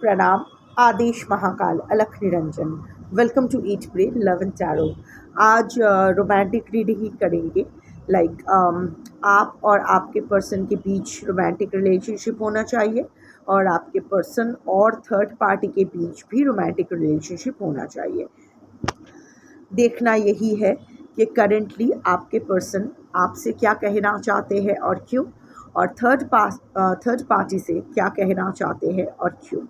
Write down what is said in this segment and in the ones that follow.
प्रणाम, आदेश महाकाल, अलख निरंजन। Welcome to eat pray love and tarot. आज रोमांटिक रीडिंग ही करेंगे। लाइक आप और आपके पर्सन के बीच रोमांटिक रिलेशनशिप होना चाहिए और आपके पर्सन और थर्ड पार्टी के बीच भी रोमांटिक रिलेशनशिप होना चाहिए। देखना यही है कि करेंटली आपके पर्सन आपसे क्या कहना चाहते हैं और क्यों, और थर्ड पार्टी से क्या कहना चाहते हैं और क्यों।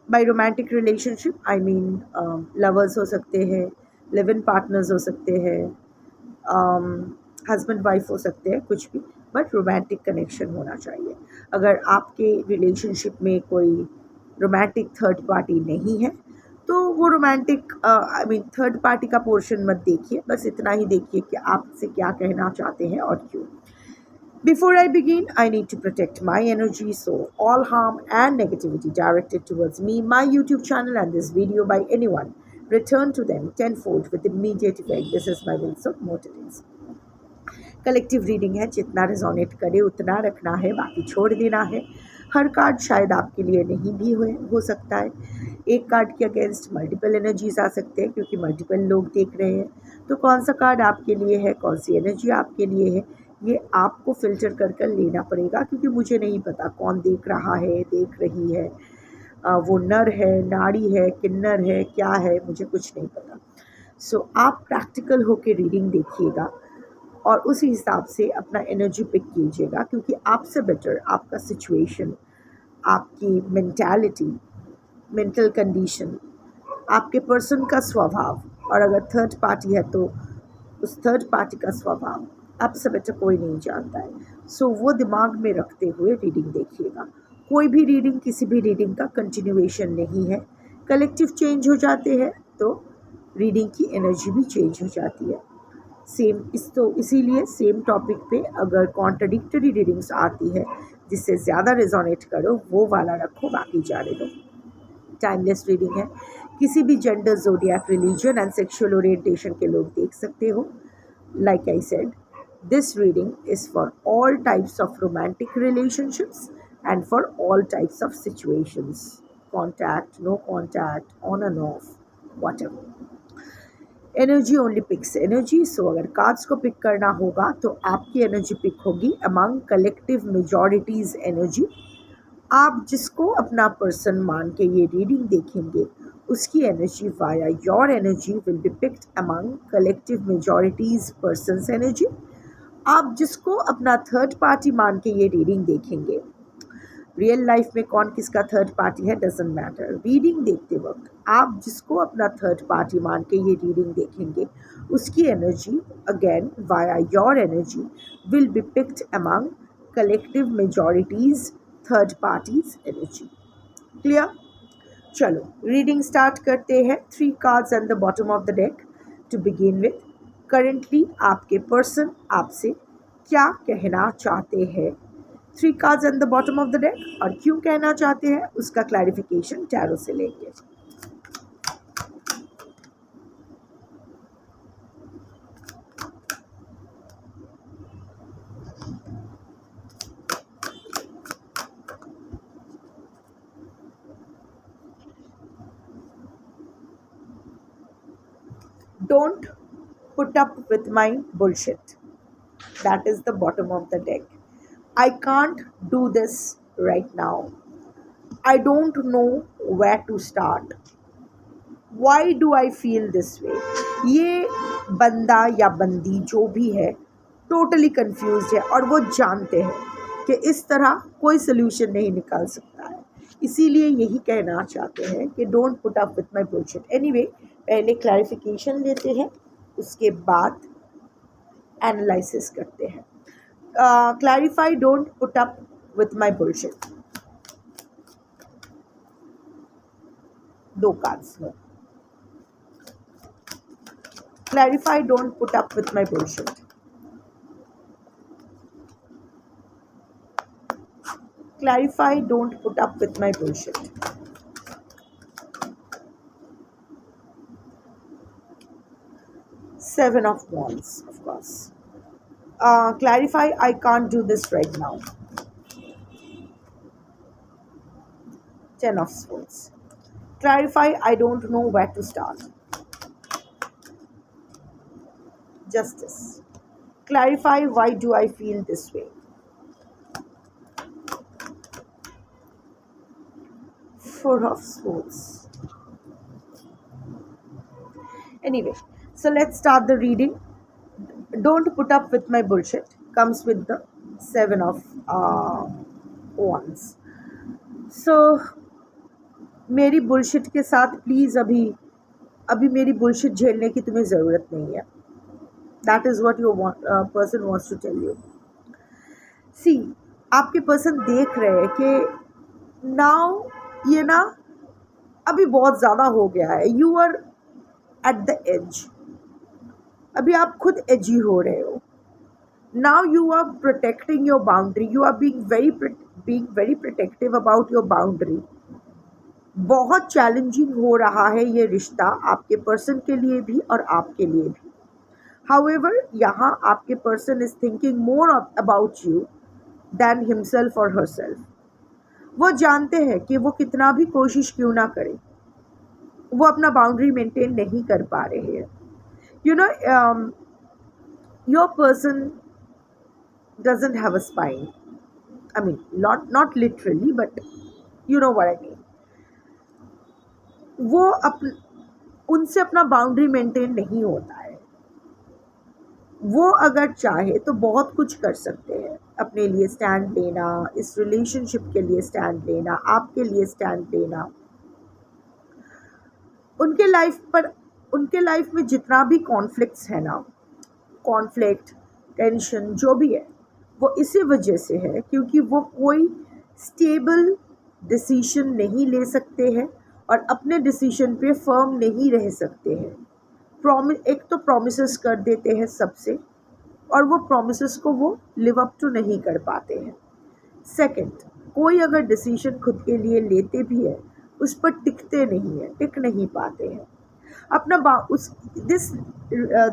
By romantic relationship I mean lovers हो सकते हैं, लिव इन पार्टनर्स हो सकते हैं, हस्बैंड वाइफ हो सकते हैं, कुछ भी, बट रोमांटिक कनेक्शन होना चाहिए। अगर आपके रिलेशनशिप में कोई रोमांटिक थर्ड पार्टी नहीं है तो वो romantic I mean third party का पोर्शन मत देखिए, बस इतना ही देखिए कि आपसे क्या कहना चाहते हैं और क्यों। Before I begin, I need to protect my energy, so all harm and negativity directed towards me, my YouTube channel, and this video by anyone, return to them tenfold with immediate effect. This is my will, so motivates. Collective reading है, जितना resonate करे उतना रखना है, बाकी छोड़ देना है। हर कार्ड शायद आपके लिए नहीं भी हो सकता है। एक कार्ड के अगेंस्ट मल्टीपल एनर्जीज आ सकते हैं क्योंकि मल्टीपल लोग देख रहे हैं। तो कौन सा कार्ड आपके लिए है, कौन सी एनर्जी आपके लिए है, ये आपको फिल्टर कर लेना पड़ेगा, क्योंकि मुझे नहीं पता कौन देख रहा है, देख रही है, वो नर है, नारी है, किन्नर है, क्या है, मुझे कुछ नहीं पता। सो आप प्रैक्टिकल होकर रीडिंग देखिएगा और उसी हिसाब से अपना एनर्जी पिक कीजिएगा, क्योंकि आपसे बेटर आपका सिचुएशन, आपकी मेंटालिटी, मेंटल कंडीशन, आपके पर्सन का स्वभाव, और अगर थर्ड पार्टी है तो उस थर्ड पार्टी का स्वभाव आपसे बेटर कोई नहीं जानता है। सो वो दिमाग में रखते हुए रीडिंग देखिएगा। कोई भी रीडिंग किसी भी रीडिंग का कंटिन्यूएशन नहीं है। कलेक्टिव चेंज हो जाते हैं तो रीडिंग की एनर्जी भी चेंज हो जाती है। इसीलिए सेम टॉपिक पे अगर कॉन्ट्रडिक्टरी रीडिंग्स आती है जिससे ज़्यादा रिजोनेट करो वो वाला रखो, बाकी जाने दो। टाइमलेस रीडिंग है, किसी भी gender, zodiac, religion and sexual orientation के लोग देख सकते हो। Like I said, this reading is for all types of romantic relationships and for all types of situations, contact, no contact, on and off, whatever. Energy only picks energy. So अगर cards को pick करना होगा तो आपकी energy pick होगी among collective majority's energy. आप जिसको अपना पर्सन मान के ये रीडिंग देखेंगे उसकी energy via your energy will be picked among collective majorities persons energy. आप जिसको अपना थर्ड पार्टी मान के ये रीडिंग देखेंगे, रियल लाइफ में कौन किसका थर्ड पार्टी है डजंट मैटर। रीडिंग देखते वक्त आप जिसको अपना थर्ड पार्टी मान के ये रीडिंग देखेंगे उसकी energy again via your energy will be picked among collective majorities third parties energy. Clear? चलो रीडिंग स्टार्ट करते हैं। 3 cards at the bottom of the deck to begin with. Currently आपके person आपसे क्या कहना चाहते हैं। 3 cards at the bottom of the deck, और क्यों कहना चाहते हैं उसका क्लैरिफिकेशन टैरो से लेंगे। Don't put up with my bullshit. That is the bottom of the deck. I can't do this right now. I don't know where to start. Why do I feel this way? ये बंदा या बंदी जो भी है totally confused है और वो जानते हैं कि इस तरह कोई सोल्यूशन नहीं निकाल सकता है, इसीलिए यही कहना चाहते हैं कि don't put up with my bullshit. Anyway, पहले क्लैरिफिकेशन लेते हैं, उसके बाद एनालिसिस करते हैं। Clarify don't put up with my bullshit. 2 cards no. Clarify, don't put up with my bullshit. Clarify, don't put up with my bullshit. Seven of Wands, of course. Clarify, I can't do this right now. 10 of Swords. Clarify, I don't know where to start. Justice. Clarify, why do I feel this way? Four of Swords. Anyway, so let's start the reading. Don't put up with my bullshit comes with the Seven of Wands. So मेरी bullshit के साथ please अभी मेरी bullshit झेलने की तुम्हें ज़रूरत नहीं है. That is what your person wants to tell you. See, आपके पर्सन देख रहे हैं कि नाउ ये ना अभी बहुत ज़्यादा हो गया है. You are at the edge. अभी आप खुद एजी हो रहे हो. Now you are protecting your boundary. You are being very protective about your boundary. बहुत चैलेंजिंग हो रहा है ये रिश्ता आपके पर्सन के लिए भी और आपके लिए भी. हाउएवर यहाँ आपके person is thinking more about you than himself और हरसेल्फ. वो जानते हैं कि वो कितना भी कोशिश क्यों ना करें, वो अपना बाउंड्री मेंटेन नहीं कर पा रहे हैं. You know, your person doesn't have a spine. I mean, not literally, but you know what I mean. वो उनसे अपना बाउंड्री मेंटेन नहीं होता है. वो अगर चाहे तो बहुत कुछ कर सकते हैं. अपने लिए स्टैंड लेना, इस रिलेशनशिप के लिए स्टैंड लेना, आपके लिए स्टैंड लेना. उनके लाइफ में जितना भी कॉन्फ्लिक्ट्स है ना, कॉन्फ्लिक्ट, टेंशन जो भी है, वो इसी वजह से है क्योंकि वो कोई स्टेबल डिसीजन नहीं ले सकते हैं और अपने डिसीजन पे फर्म नहीं रह सकते हैं. एक तो प्रॉमिसेस कर देते हैं सबसे और वो प्रॉमिसेस को वो लिव अप टू नहीं कर पाते हैं. सेकंड, कोई अगर डिसीजन खुद के लिए लेते भी है उस पर टिकते नहीं है, टिक नहीं पाते हैं. अपना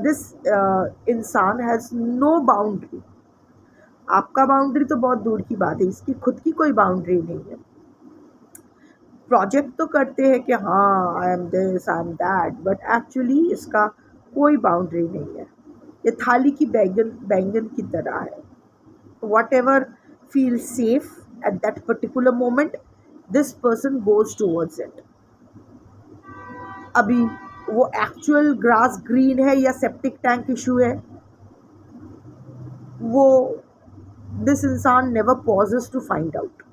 दिस इंसान हैज़ नो बाउंड्री. आपका बाउंड्री तो बहुत दूर की बात है, इसकी खुद की कोई बाउंड्री नहीं है. प्रोजेक्ट तो करते हैं कि हाँ I am this, I am that, but actually इसका कोई बाउंड्री नहीं है. ये थाली की बैंगन की तरह है. What ever feel safe at that particular moment, this person goes towards it. अभी वो एक्चुअल ग्रास ग्रीन है या सेप्टिक टैंक इशू है, वो दिस इंसान never pauses to find out.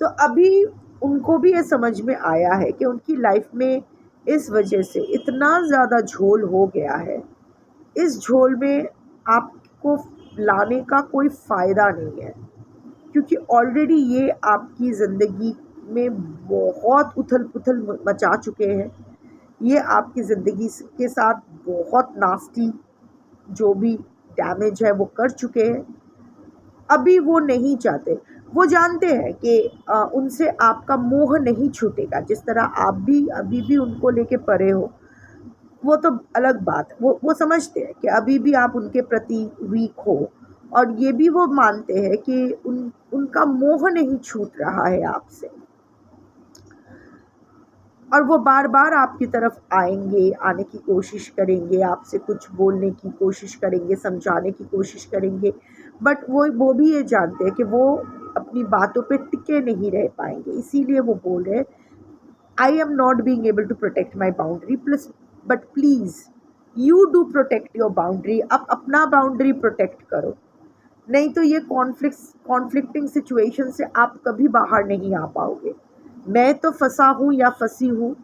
तो अभी उनको भी ये समझ में आया है कि उनकी लाइफ में इस वजह से इतना ज़्यादा झोल हो गया है. इस झोल में आपको लाने का कोई फ़ायदा नहीं है क्योंकि ऑलरेडी ये आपकी ज़िंदगी में बहुत उथल पुथल मचा चुके हैं. ये आपकी ज़िंदगी के साथ बहुत नास्टी जो भी डैमेज है वो कर चुके हैं. अभी वो नहीं चाहते. वो जानते हैं कि उनसे आपका मोह नहीं छूटेगा. जिस तरह आप भी अभी भी उनको लेके परे हो, वो तो अलग बात. वो समझते हैं कि अभी भी आप उनके प्रति वीक हो और ये भी वो मानते हैं कि उनका मोह नहीं छूट रहा है आपसे और वो बार बार आपकी तरफ आएंगे, आने की कोशिश करेंगे, आपसे कुछ बोलने की कोशिश करेंगे, समझाने की कोशिश करेंगे. बट वो भी ये जानते हैं कि वो अपनी बातों पे टिके नहीं रह पाएंगे. इसीलिए वो बोल रहे हैं I am not being able to protect my boundary plus, but please you do protect your boundary. आप अपना बाउंड्री प्रोटेक्ट करो, नहीं तो ये कॉन्फ्लिक्टिंग सिचुएशन से आप कभी बाहर नहीं आ पाओगे. मैं तो फंसा हूँ या फंसी हूँ,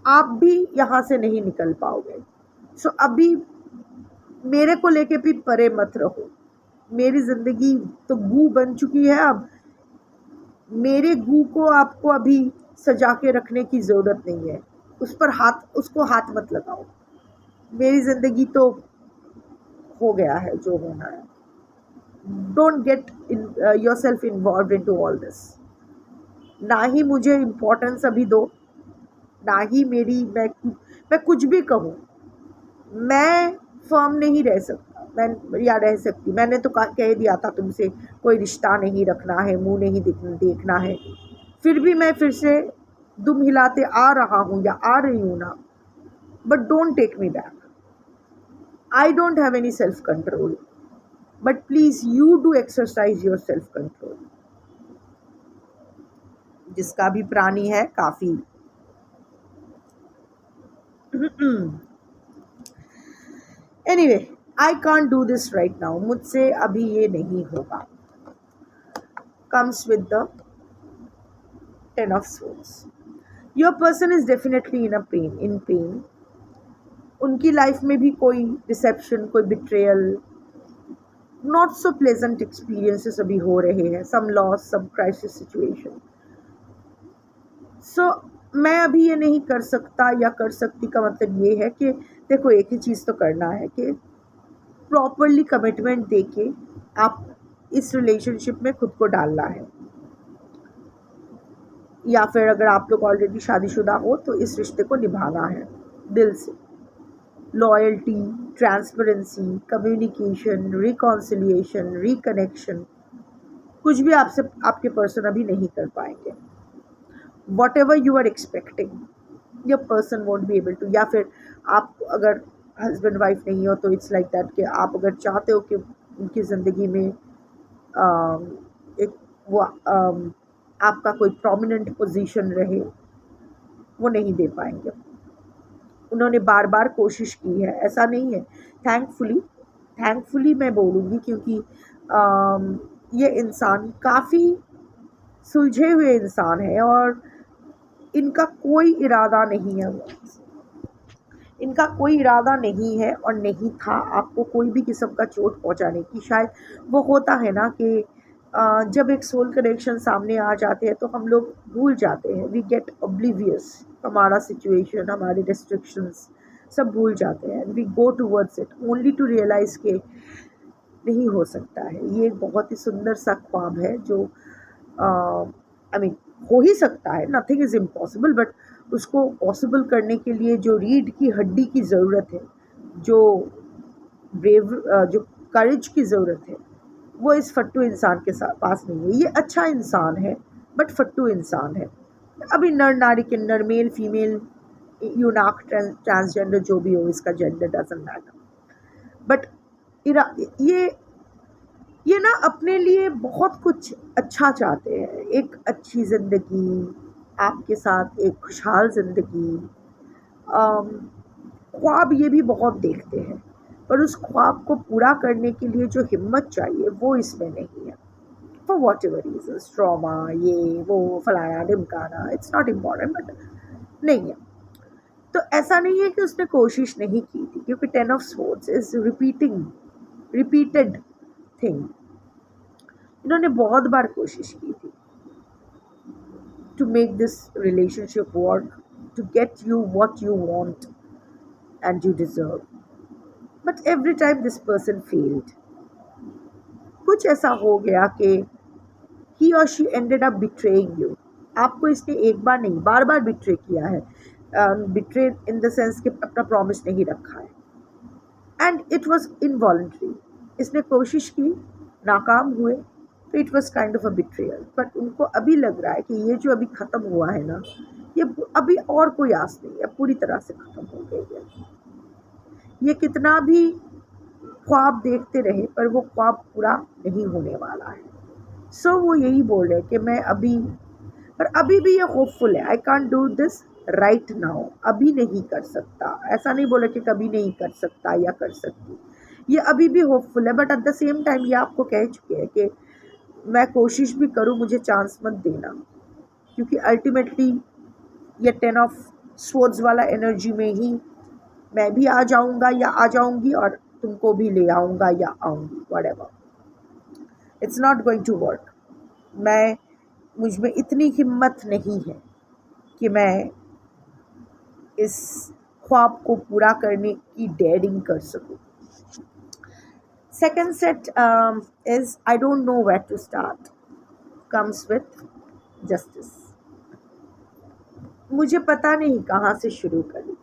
आप भी यहाँ से नहीं निकल पाओगे. सो अभी मेरे को लेके भी परे मत रहो. मेरी ज़िंदगी तो गू बन चुकी है. अब मेरे गू को आपको अभी सजा के रखने की ज़रूरत नहीं है. उसको हाथ मत लगाओ. मेरी ज़िंदगी तो हो गया है जो होना है. Don't get yourself involved into all this. ना ही मुझे इम्पोर्टेंस अभी दो, ना ही मैं कुछ भी कहूँ. मैं फर्म नहीं रह सकता या रह सकती. मैंने तो कह दिया था तुमसे कोई रिश्ता नहीं रखना है, मुंह नहीं देखना है. फिर भी मैं फिर से दुम हिलाते आ रहा हूँ या आ रही हूँ ना, but don't take me back. I don't have any self control, but please you do exercise your self control. जिसका भी प्राणी है काफी. Anyway, I can't do this right now. मुझसे अभी ये नहीं होगा. Comes with the 10 of swords. Your person is definitely in pain. उनकी लाइफ में भी कोई डिसेप्शन, कोई betrayal, not so pleasant experiences अभी हो रहे हैं. सम लॉस, सम क्राइसिस सिचुएशन. सो मैं अभी ये नहीं कर सकता या कर सकती का मतलब ये है कि देखो, एक ही चीज़ तो करना है कि प्रॉपरली कमिटमेंट देके आप इस रिलेशनशिप में खुद को डालना है. या फिर अगर आप लोग ऑलरेडी शादीशुदा हो तो इस रिश्ते को निभाना है दिल से. Loyalty, transparency, communication, reconciliation, reconnection, कुछ भी आपसे आपके पर्सन अभी नहीं कर पाएंगे. Whatever you are expecting, your person won't be able to. या फिर आप अगर हस्बैंड वाइफ नहीं हो तो इट्स लाइक दैट कि आप अगर चाहते हो कि उनकी ज़िंदगी में एक वो आपका कोई प्रोमिनेंट पोजीशन रहे, वो नहीं दे पाएंगे. उन्होंने बार बार कोशिश की है, ऐसा नहीं है. थैंकफुली मैं बोलूँगी, क्योंकि ये इंसान काफ़ी सुलझे हुए इंसान है और इनका कोई इरादा नहीं है. इनका कोई इरादा नहीं है और नहीं था आपको कोई भी किस्म का चोट पहुंचाने की. शायद वो होता है ना कि जब एक सोल कनेक्शन सामने आ जाते हैं तो हम लोग भूल जाते हैं. We get oblivious. हमारा सिचुएशन, हमारे रिस्ट्रिक्शंस सब भूल जाते हैं. We go towards it only to realize के नहीं हो सकता है. ये एक बहुत ही सुंदर सा ख्वाब है जो आई मीन हो ही सकता है. नथिंग इज़ इम्पॉसिबल, बट उसको पॉसिबल करने के लिए जो रीढ़ की हड्डी की ज़रूरत है, जो जो करेज की ज़रूरत है, वो इस फट्टू इंसान के पास नहीं है. ये अच्छा इंसान है बट फट्टू इंसान है. अभी नर नारी किन्नर, मेल फीमेल, यूनाक, ट्रांसजेंडर, जो भी हो, इसका जेंडर डजंट मैटर. बट ये ना अपने लिए बहुत कुछ अच्छा चाहते हैं. एक अच्छी ज़िंदगी, आपके साथ एक खुशहाल ज़िंदगी. ख्वाब ये भी बहुत देखते हैं, पर उस ख्वाब को पूरा करने के लिए जो हिम्मत चाहिए वो इसमें नहीं है. For what ever reasons, trauma, ये वो, फलाना ढिमकाना, इट्स नॉट इम्पॉर्टेंट, बट नहीं है. तो ऐसा नहीं है कि उसने कोशिश नहीं की थी, क्योंकि 10 of swords is repeated thing. इन्होंने बहुत बार कोशिश की थी to make this relationship work, to get you what you want and you deserve, but every time this person failed. कुछ ऐसा हो गया कि ही और she ended up betraying you. आपको इसने एक बार नहीं, बार बार बिट्रे किया है. बिट्रे इन द सेंस कि अपना प्रॉमिस नहीं रखा है. And it was involuntary. इसने कोशिश की, नाकाम हुए, तो it was kind of a betrayal. But उनको अभी लग रहा है कि ये जो अभी ख़त्म हुआ है ना, ये अभी और कोई आस नहीं है, पूरी तरह से ख़त्म हो गई है. ये कितना भी ख्वाब देखते रहे पर वो ख्वाब पूरा नहीं होने वाला है. सो वो यही बोल रहे हैं कि मैं अभी, पर अभी भी ये होपफुल है. आई can't do this right now. अभी नहीं कर सकता. ऐसा नहीं बोला कि कभी नहीं कर सकता या कर सकती. ये अभी भी होपफुल है, but at the same time ये आपको कह चुके हैं कि मैं कोशिश भी करूँ, मुझे चांस मत देना, क्योंकि अल्टीमेटली ये 10 of swords वाला एनर्जी में ही मैं भी आ जाऊँगा या आ जाऊँगी और तुमको भी ले आऊँगा या आऊँगी, whatever. It's not going to work. मुझ में इतनी हिम्मत नहीं है कि मैं इस ख्वाब को पूरा करने की डेयरिंग कर सकूं. Second set is I don't know where to start. Comes with justice. मुझे पता नहीं कहाँ से शुरू करूं.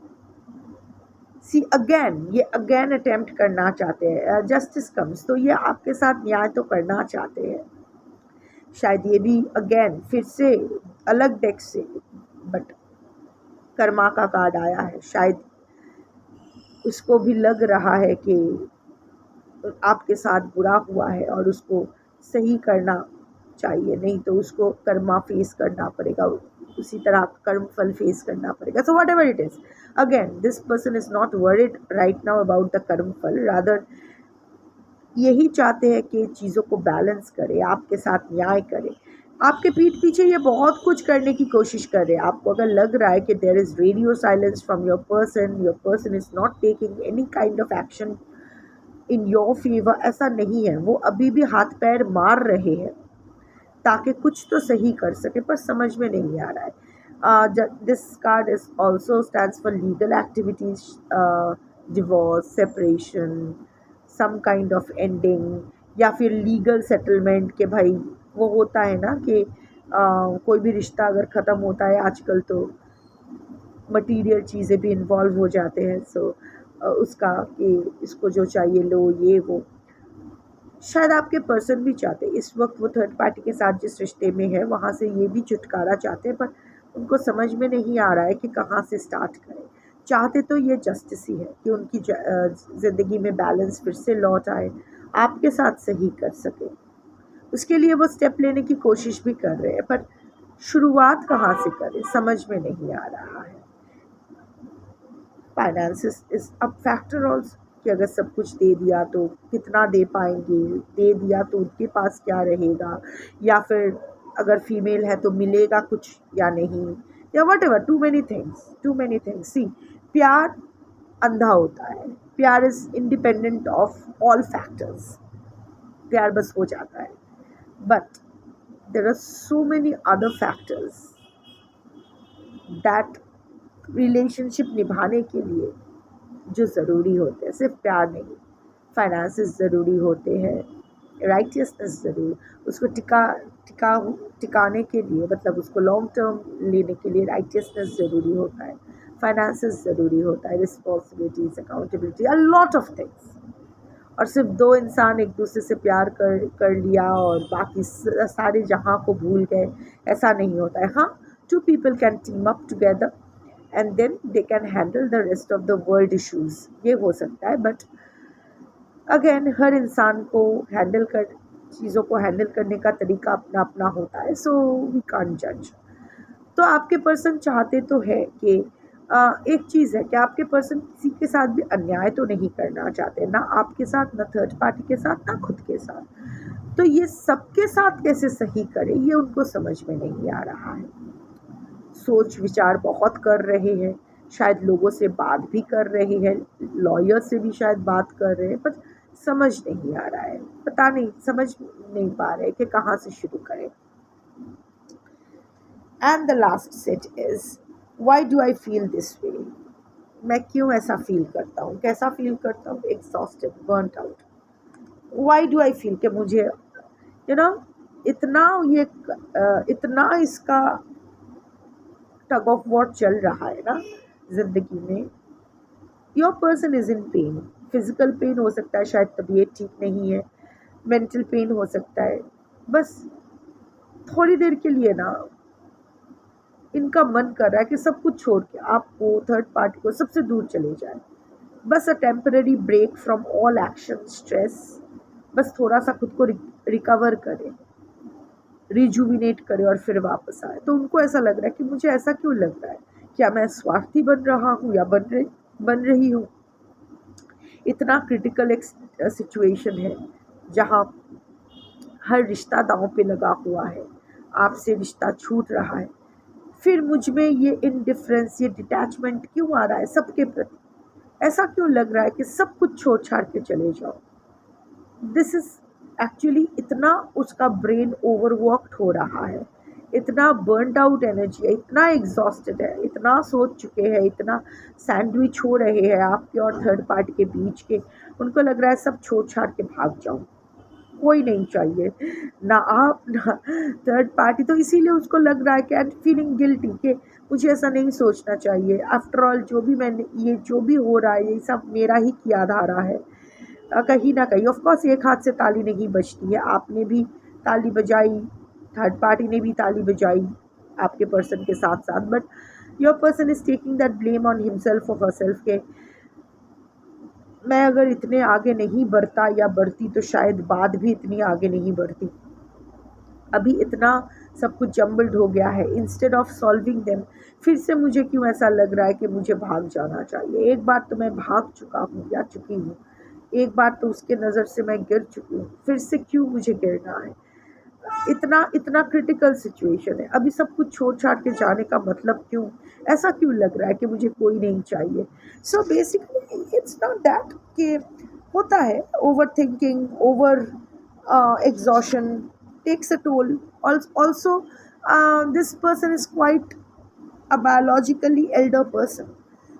सी ये अगेन अटेम्प्ट करना चाहते हैं. जस्टिस कम्स, तो ये आपके साथ न्याय तो करना चाहते हैं. शायद ये भी अगेन फिर से अलग डेक से, बट कर्मा का कार्ड आया है। शायद उसको भी लग रहा है कि आपके साथ बुरा हुआ है और उसको सही करना चाहिए, नहीं तो उसको कर्मा फेस करना पड़ेगा, उसी तरह कर्म फल फेस करना पड़ेगा। So what ever it is, again this person is not worried right now about the कर्म फल, रादर यही चाहते हैं कि चीज़ों को बैलेंस करे, आपके साथ न्याय करे। आपके पीठ पीछे ये बहुत कुछ करने की कोशिश कर रहे हैं। आपको अगर लग रहा है कि there is radio silence from your person is not taking any kind of action in your favour, ऐसा नहीं है। वो अभी भी हाथ पैर मार रहे हैं ताकि कुछ तो सही कर सके, पर समझ में नहीं आ रहा है। This card is also stands for legal activities, divorce, separation, some kind of ending, या फिर लीगल सेटलमेंट के भाई वो होता है ना कि कोई भी रिश्ता अगर ख़त्म होता है आजकल तो मटीरियल चीज़ें भी इन्वॉल्व हो जाते हैं। सो उसका कि इसको जो चाहिए लो, ये वो शायद आपके पर्सन भी चाहते हैं। इस वक्त वो थर्ड पार्टी के साथ जिस रिश्ते में है वहाँ से ये भी छुटकारा चाहते हैं, पर उनको समझ में नहीं आ रहा है कि कहाँ से स्टार्ट करें। चाहते तो ये जस्टिस ही है कि उनकी ज़िंदगी में बैलेंस फिर से लौट आए, आपके साथ सही कर सके। उसके लिए वो स्टेप लेने की कोशिश भी कर रहे हैं, पर शुरुआत कहाँ से करें समझ में नहीं आ रहा है। Finances is a factor also, कि अगर सब कुछ दे दिया तो कितना दे पाएंगे, दे दिया तो उनके पास क्या रहेगा, या फिर अगर फीमेल है तो मिलेगा कुछ या नहीं, या whatever, too many things. See, प्यार अंधा होता है, प्यार is independent of all factors, प्यार बस हो जाता है, but there are so many other factors that relationship निभाने के लिए जो ज़रूरी होते हैं। सिर्फ प्यार नहीं, फाइनेंसेस ज़रूरी होते हैं, राइटियसनेस ज़रूरी, उसको टिकाने के लिए, मतलब उसको लॉन्ग टर्म लेने के लिए राइटियसनेस ज़रूरी होता है, फाइनेंसेस ज़रूरी होता है, responsibilities, accountability, a lot of things. और सिर्फ दो इंसान एक दूसरे से प्यार कर लिया और बाकी सारे जहाँ को भूल गए, ऐसा नहीं होता है। हाँ, two people can team up together and then they can handle the rest of the world issues, ये हो सकता है। बट अगेन हर इंसान को चीज़ों को हैंडल करने का तरीका अपना अपना होता है, सो वी कांट जज। तो आपके पर्सन चाहते तो है कि एक चीज़ है कि आपके पर्सन किसी के साथ भी अन्याय तो नहीं करना चाहते, ना आपके साथ, ना थर्ड पार्टी के साथ, ना खुद के साथ। तो ये सबके साथ कैसे सही करें, ये उनको समझ में नहीं आ रहा है। सोच विचार बहुत कर रहे हैं, शायद लोगों से बात भी कर रहे हैं, लॉयर से भी शायद बात कर रहे हैं, पर समझ नहीं आ रहा है, पता नहीं, समझ नहीं पा रहे कि कहाँ से शुरू करें। And the last set is, why do I feel this way, मैं क्यों ऐसा फील करता हूँ, कैसा फील करता हूँ, exhausted, burned out. Why do I feel कि मुझे इतना इसका टग ऑफ वॉर चल रहा है ना जिंदगी में। Your person is in pen, physical pain हो सकता है, शायद तबीयत ठीक नहीं है, मेंटल पेन हो सकता है। बस थोड़ी देर के लिए ना इनका मन कर रहा है कि सब कुछ छोड़ के आपको, थर्ड पार्टी को, सबसे दूर चले जाए। बस a temporary break from all action stress, बस थोड़ा सा खुद को रिकवर करे, रिजुविनेट करे और फिर वापस आए। तो उनको ऐसा लग रहा है कि मुझे ऐसा क्यों लग रहा है, क्या मैं स्वार्थी बन रहा हूँ या बन रही हूँ। इतना क्रिटिकल एक सिचुएशन है जहाँ हर रिश्ता दांव पे लगा हुआ है, आपसे रिश्ता छूट रहा है, फिर मुझ में ये इनडिफरेंस, ये डिटैचमेंट क्यों आ रहा है सबके प्रति। ऐसा क्यों लग रहा है कि सब कुछ छोड़ छाड़ के चले जाओ। दिस इज़ एक्चुअली इतना उसका ब्रेन ओवरवर्कड हो रहा है, इतना बर्नड आउट एनर्जी है, इतना एग्जॉस्टेड है, इतना सोच चुके हैं, इतना सैंडविच हो रहे हैं आपके और थर्ड पार्टी के बीच के। उनको लग रहा है सब छोड़ छाड़ के भाग जाऊँ, कोई नहीं चाहिए, ना आप ना थर्ड पार्टी। तो इसीलिए उसको लग रहा है कि आई एम फीलिंग गिल्टी कि मुझे ऐसा नहीं सोचना चाहिए। आफ्टर ऑल ये जो भी हो रहा है ये सब मेरा ही किया धारा है। कहीं ना कहीं ऑफ कोर्स एक हाथ से ताली नहीं बजती है, आपने भी ताली बजाई, थर्ड पार्टी ने भी ताली बजाई आपके पर्सन के साथ साथ, but your person is taking that blame on himself और हरसेल्फ के मैं अगर इतने आगे नहीं बढ़ता या बढ़ती तो शायद बात भी इतनी आगे नहीं बढ़ती। अभी इतना सब कुछ जम्बल्ड हो गया है, इंस्टेड ऑफ सॉल्विंग देम फिर से मुझे क्यों ऐसा लग रहा है कि मुझे भाग जाना चाहिए। एक बार तो मैं भाग चुका हूँ या चुकी हूँ, एक बार तो उसके नज़र से मैं गिर चुकी हूँ, फिर से क्यों मुझे गिरना है। इतना इतना क्रिटिकल सिचुएशन है, अभी सब कुछ छोड़ छाड़ के जाने का मतलब क्यों, ऐसा क्यों लग रहा है कि मुझे कोई नहीं चाहिए। So basically it's not that कि होता है over thinking, over exhaustion takes a toll. Also, this person is quite a biologically elder person.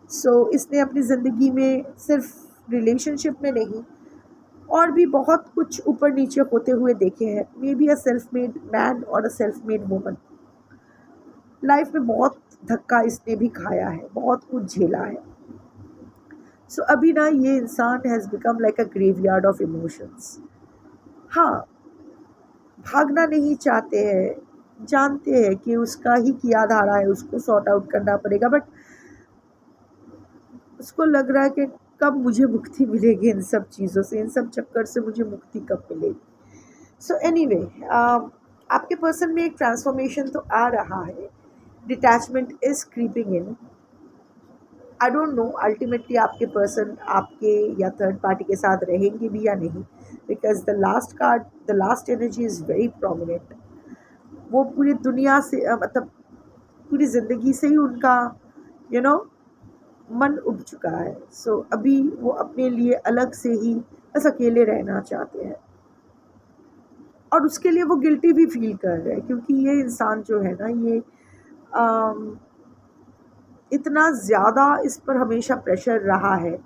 So इसने अपनी ज़िंदगी में सिर्फ रिलेशनशिप में नहीं और भी बहुत कुछ ऊपर नीचे होते हुए देखे हैं। Maybe a self made man और a self made woman. Life में बहुत धक्का इसने भी खाया है, बहुत कुछ झेला है। सो अभी ना ये इंसान has become like a graveyard of emotions. हाँ, भागना नहीं चाहते हैं, जानते हैं कि उसका ही किया धारा है, उसको सॉर्ट आउट करना पड़ेगा, बट उसको लग रहा है कि कब मुझे मुक्ति मिलेगी इन सब चीज़ों से, इन सब चक्कर से मुझे मुक्ति कब मिलेगी। सो एनीवे, आपके पर्सन में एक ट्रांसफॉर्मेशन तो आ रहा है, detachment is creeping in. I don't know ultimately आपके पर्सन आपके या थर्ड पार्टी के साथ रहेंगे भी या नहीं, because the last energy is very prominent. वो पूरी दुनिया से मतलब पूरी ज़िंदगी से ही उनका यू नो मन उब चुका है। सो अभी वो अपने लिए अलग से ही बस अकेले रहना चाहते हैं और उसके लिए वो गिल्टी भी फील कर रहे हैं, क्योंकि ये इंसान जो है ना, ये अम, इतना ज़्यादा इस पर हमेशा प्रेशर रहा है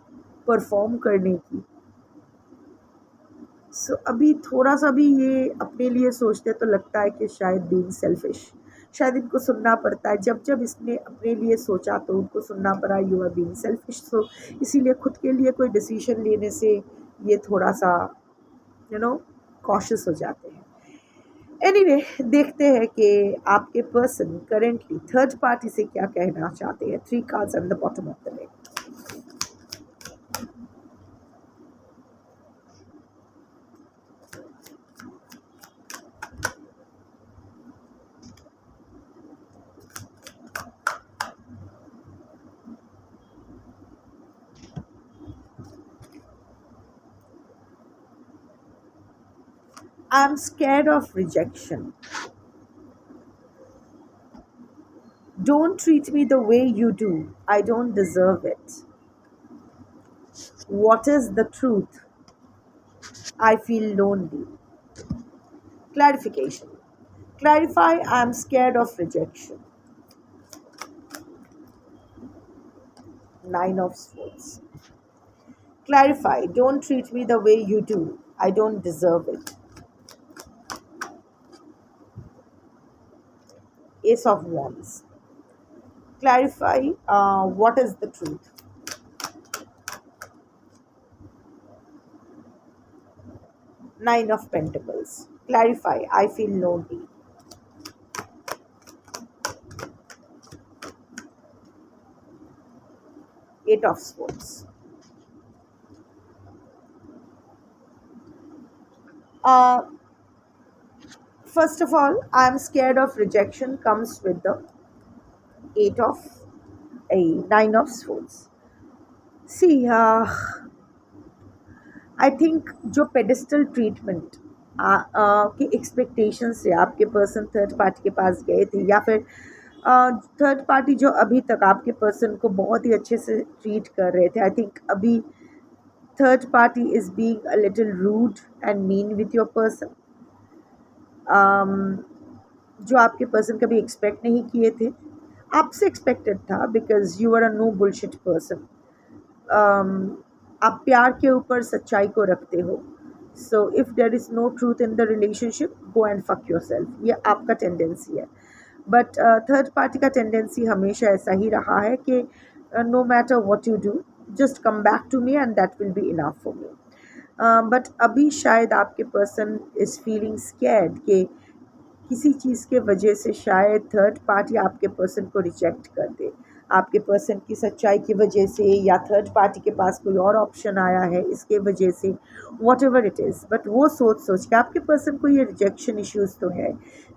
परफॉर्म करने की। सो अभी थोड़ा सा भी ये अपने लिए सोचते तो लगता है कि शायद बीइंग सेल्फिश, शायद इनको सुनना पड़ता है। जब जब इसने अपने लिए सोचा तो उनको सुनना पड़ा, यू आर बीइंग सेल्फिश। सो इसीलिए खुद के लिए कोई डिसीजन लेने से ये थोड़ा सा यू नो कॉशियस हो जाते हैं। एनीवे, देखते हैं कि आपके पर्सन करेंटली थर्ड पार्टी से क्या कहना चाहते हैं। 3 cards at the bottom of the deck. I'm scared of rejection. Don't treat me the way you do. I don't deserve it. What is the truth? I feel lonely. Clarification. Clarify, I'm scared of rejection. 9 of Swords. Clarify, don't treat me the way you do. I don't deserve it. Ace of Wands. Clarify, what is the truth? Nine of Pentacles. Clarify, I feel lonely. Eight of Swords. First of all, I am scared of rejection comes with the eight of a nine of Swords. See, I think जो pedestal treatment के expectation से आपके person third party के पास गए थे, या फिर third party जो अभी तक आपके पर्सन को बहुत ही अच्छे से ट्रीट कर रहे थे, आई थिंक अभी third party is being a little rude and mean with your person. जो आपके पर्सन कभी एक्सपेक्ट नहीं किए थे, आपसे एक्सपेक्टेड था, because you are a no bullshit person. आप प्यार के ऊपर सच्चाई को रखते हो। So if there is no truth in the relationship, go and fuck your self, ये आपका टेंडेंसी है। बट थर्ड पार्टी का टेंडेंसी हमेशा ऐसा ही रहा है कि no matter what you do, just come back to me and that will be enough for me. But अभी शायद आपके पर्सन इज़ फीलिंग स्कैर्ड कि किसी चीज़ के वजह से शायद थर्ड पार्टी आपके पर्सन को रिजेक्ट कर दे, आपके पर्सन की सच्चाई की वजह से, या थर्ड पार्टी के पास कोई और ऑप्शन आया है इसके वजह से, what ever it is, but वो सोच सोच के आपके पर्सन को ये रिजेक्शन इश्यूज तो है।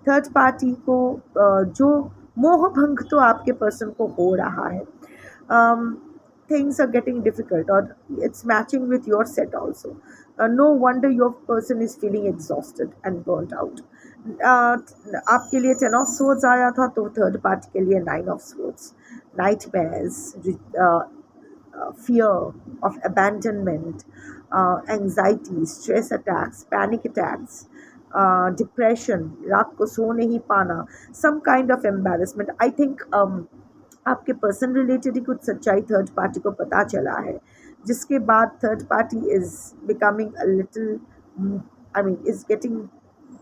थर्ड पार्टी को जो मोह भंग तो आपके पर्सन को हो रहा है। Things are getting difficult, or it's matching with your set also. No wonder your person is feeling exhausted and burnt out. uh, आपके लिए 10 of swords आया था, तो थर्ड पार्टी के लिए 9 of swords, nightmares, fear of abandonment, anxiety, stress attacks, panic attacks, depression, रात को सो नहीं पाना, some kind of embarrassment. I think आपके पर्सन रिलेटेड ही कुछ सच्चाई थर्ड पार्टी को पता चला है, जिसके बाद third party is becoming a little, I mean is getting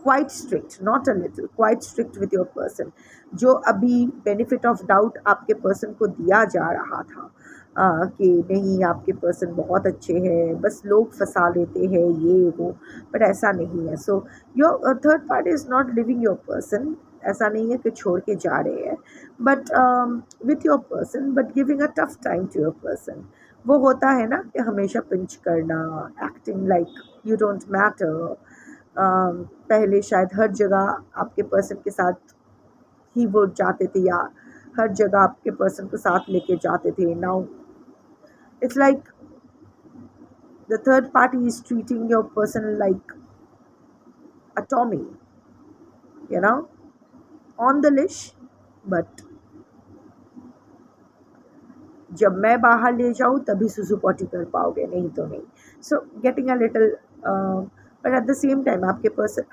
quite strict, not a little, quite strict with your person. जो अभी बेनिफिट ऑफ डाउट आपके पर्सन को दिया जा रहा था कि नहीं आपके पर्सन बहुत अच्छे हैं, बस लोग फंसा लेते हैं ये वो, बट ऐसा नहीं है। So your third party is not living your person, ऐसा नहीं है कि छोड़ के जा रहे हैं, but with your person, but giving a tough time to your person. वो होता है ना कि हमेशा पिंच करना, acting like you don't matter. पहले शायद हर जगह आपके पर्सन के साथ ही वो जाते थे, या हर जगह आपके पर्सन को साथ लेके जाते थे। Now it's like the third party is treating your person like a Tommy, you know, on the leash, but जब मैं बाहर ले जाऊँ तभी सुसु पॉटी कर पाओगे, नहीं तो नहीं। So getting a little, but at the same time आपके पर्सन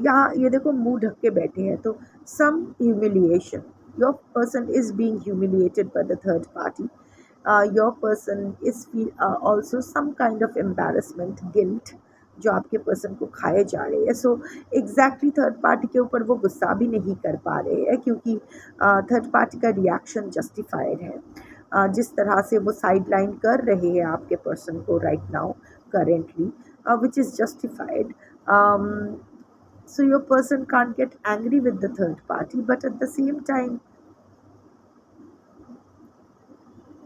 यहाँ ये देखो मुंह ढक के बैठे हैं, तो some humiliation, your person is being humiliated by the third party, your person is feel also some kind of embarrassment, guilt, जो आपके पर्सन को खाए जा रहे हैं। सो एग्जैक्टली थर्ड पार्टी के ऊपर वो गुस्सा भी नहीं कर पा रहे हैं, क्योंकि थर्ड पार्टी का रिएक्शन जस्टिफाइड है। जिस तरह से वो साइड लाइन कर रहे हैं आपके पर्सन को right now currently, which is justified. So your person can't get angry with the third party, but at the same time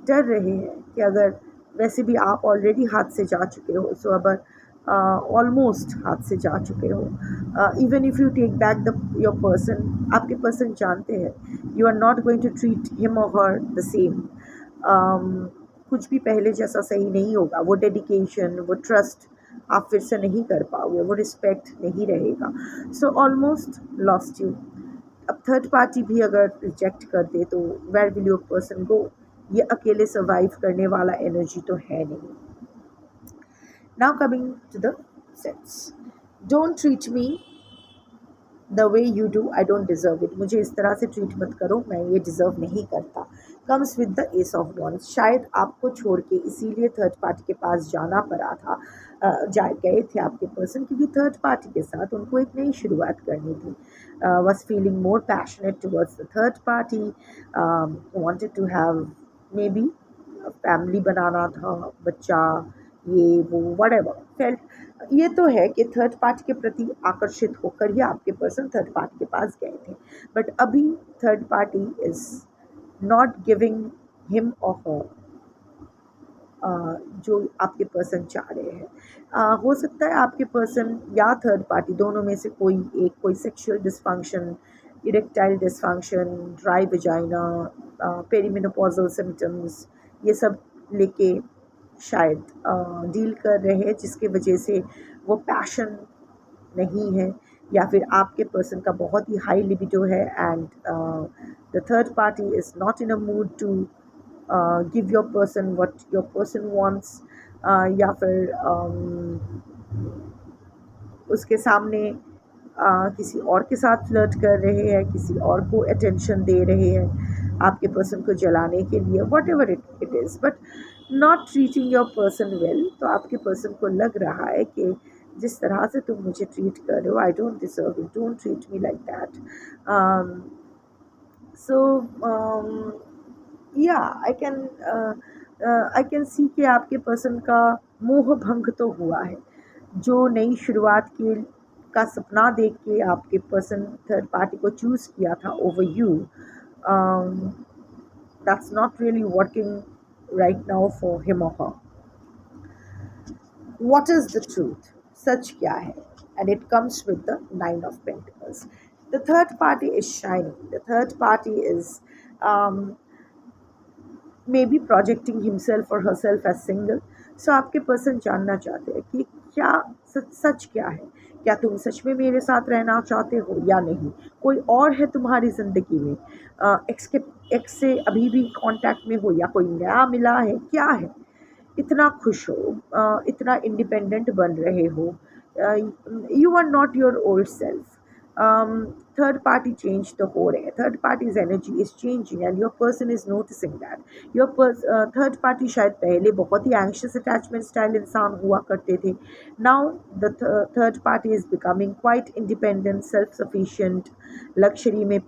डर रहे हैं कि अगर वैसे भी आप ऑलरेडी हाथ से जा चुके हो, सो अगर ऑलमोस्ट हाथ से जा चुके हो, even if you take back the your person, आपके पर्सन जानते हैं you are not going to treat him और हर द सेम। कुछ भी पहले जैसा सही नहीं होगा, वो डेडिकेशन, वो ट्रस्ट आप फिर से नहीं कर पाओगे, वो रिस्पेक्ट नहीं रहेगा। So almost lost you. अब थर्ड पार्टी भी अगर रिजेक्ट कर दे तो where will your person go? ये अकेले सर्वाइव करने वाला एनर्जी तो है नहीं। Now coming to the sense, don't treat me the way you do, I don't deserve it. मुझे इस तरह से ट्रीट मत करो, मैं ये डिज़र्व नहीं करता। Comes with the S of wands, शायद आपको छोड़ के इसीलिए थर्ड पार्टी के पास जाना पड़ा था, गए थे आपके पर्सन, क्योंकि थर्ड पार्टी के साथ उनको एक नई शुरुआत करनी थी। Was feeling more passionate towards the third party, wanted to have maybe family बनाना था, बच्चा, ये वो व्हाटएवर फेल्ट। ये तो है कि थर्ड पार्टी के प्रति आकर्षित होकर ही आपके पर्सन थर्ड पार्टी के पास गए थे, बट अभी third party is not giving him और हर जो आपके पर्सन चाह रहे हैं। हो सकता है आपके पर्सन या थर्ड पार्टी दोनों में से कोई एक, कोई sexual dysfunction, erectile dysfunction, dry vagina, perimenopausal symptoms, ये सब लेके शायद डील कर रहे हैं, जिसके वजह से वो पैशन नहीं है, या फिर आपके पर्सन का बहुत ही हाई लिबिडो है and the third party is not in a mood to give your person what your person wants, या फिर उसके सामने किसी और के साथ फ्लर्ट कर रहे हैं, किसी और को अटेंशन दे रहे हैं आपके पर्सन को जलाने के लिए, what ever it is, but not treating your person well. तो आपके पर्सन को लग रहा है कि जिस तरह से तुम मुझे ट्रीट कर रहे हो, I don't deserve it, don't treat me like that. So yeah I can see कि आपके पर्सन का मोह भंग तो हुआ है। जो नई शुरुआत का सपना देख के आपके पर्सन थर्ड पार्टी को चूज़ किया था over you, that's not really working right now for him और हर. What is the truth? सच क्या है? And it comes with the Nine of Pentacles. The third party is shining. The third party is um, maybe projecting himself or herself as single. So आपके person जानना चाहते हैं कि क्या सच क्या है. क्या तुम सच में मेरे साथ रहना चाहते हो या नहीं? कोई और है तुम्हारी ज़िंदगी में? एक्स से अभी भी कांटेक्ट में हो या कोई नया मिला है? क्या है? इतना खुश हो, इतना इंडिपेंडेंट बन रहे हो, you are not your old self. Third party change तो हो रहे हैं, third parties energy is changing and your person is noticing that. Your third party शायद पहले बहुत ही एंग्शियस अटैचमेंट स्टाइल इंसान हुआ करते थे. Now the third party is becoming quite independent, self sufficient, luxury में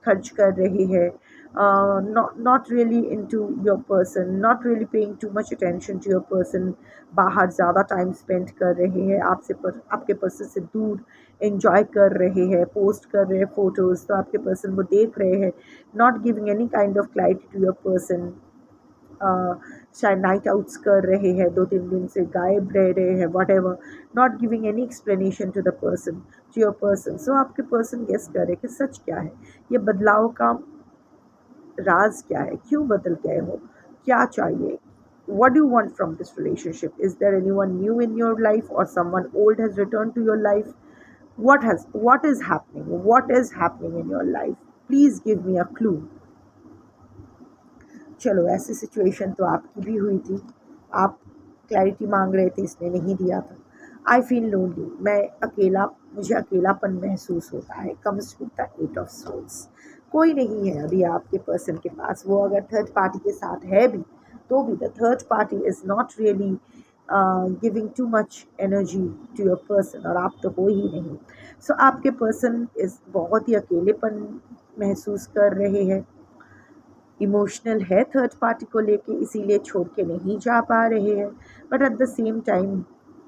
खर्च कर रहे हैं. Not really into your person, not really paying too much attention to your person. बाहर ज़्यादा टाइम स्पेंड कर रहे हैं, आपके पर्सन से दूर एंजॉय कर रहे हैं, पोस्ट कर रहे हैं फोटोज़, तो आपके पर्सन वो देख रहे हैं. Not giving any kind of clarity to your person. शायद नाइट आउट्स कर रहे हैं, 2-3 दिन से गायब रह रहे हैं, whatever. Not giving any explanation to the person, to your person. So आपके पर्सन गेस कर रहे हैं कि सच क्या है, ये बदलाव का राज क्या है, क्यों बदल गए हो, क्या चाहिए, what do you want from this relationship? Is there anyone new in your life or someone old has returned to your life? What is happening in your life? Please give me a clue. चलो, ऐसी situation तो आपकी भी हुई थी, आप clarity मांग रहे थे, इसने नहीं दिया था. आई फील लोनली, मुझे अकेलापन महसूस होता है. Comes with the 8 of souls. कोई नहीं है अभी आपके पर्सन के पास. वो अगर थर्ड पार्टी के साथ है भी तो भी the third party is not really giving too much energy to your person, और आप तो हो ही नहीं. सो आपके पर्सन इस बहुत ही अकेलेपन महसूस कर रहे हैं. इमोशनल है थर्ड पार्टी को लेके, इसीलिए छोड़ के नहीं जा पा रहे हैं. But at the same time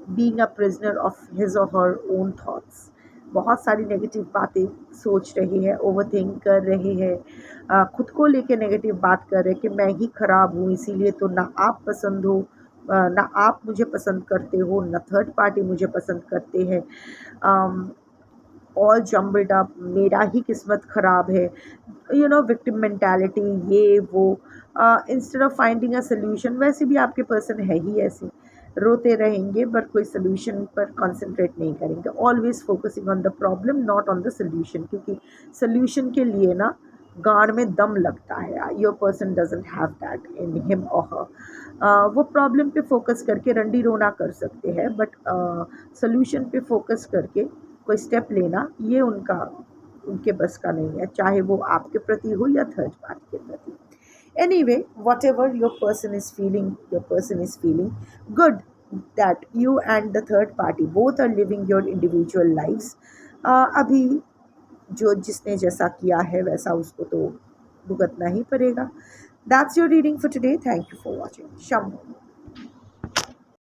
being a prisoner of his और हर ओन थॉट्स. बहुत सारी नेगेटिव बातें सोच रहे हैं, ओवरथिंक कर रहे हैं, खुद को लेके नेगेटिव बात कर रहे हैं कि मैं ही ख़राब हूँ, इसीलिए तो ना आप पसंद हो, ना आप मुझे पसंद करते हो, ना थर्ड पार्टी मुझे पसंद करते हैं. ऑल जम्बल्ड अप, मेरा ही किस्मत ख़राब है, विक्टिम मेंटालिटी, ये वो. Instead of finding a solution, वैसे भी आपके पर्सन है ही ऐसे, रोते रहेंगे बट कोई सोल्यूशन पर कंसंट्रेट नहीं करेंगे. Always focusing on the problem, not on the solution, क्योंकि सोल्यूशन के लिए ना गाड़ में दम लगता है. Your person doesn't have that in him और हर. वो प्रॉब्लम पे फोकस करके रंडी रोना कर सकते हैं, बट सोल्यूशन पे फोकस करके कोई स्टेप लेना ये उनके बस का नहीं है, चाहे वो आपके प्रति हो या थर्ड पार्टी के प्रति. Anyway, whatever your person is feeling good that you and the third party both are living your individual lives. अभी जिसने जैसा किया है वैसा उसको तो भुगतना ही पड़ेगा. That's your reading for today. Thank you for watching. Shambhu.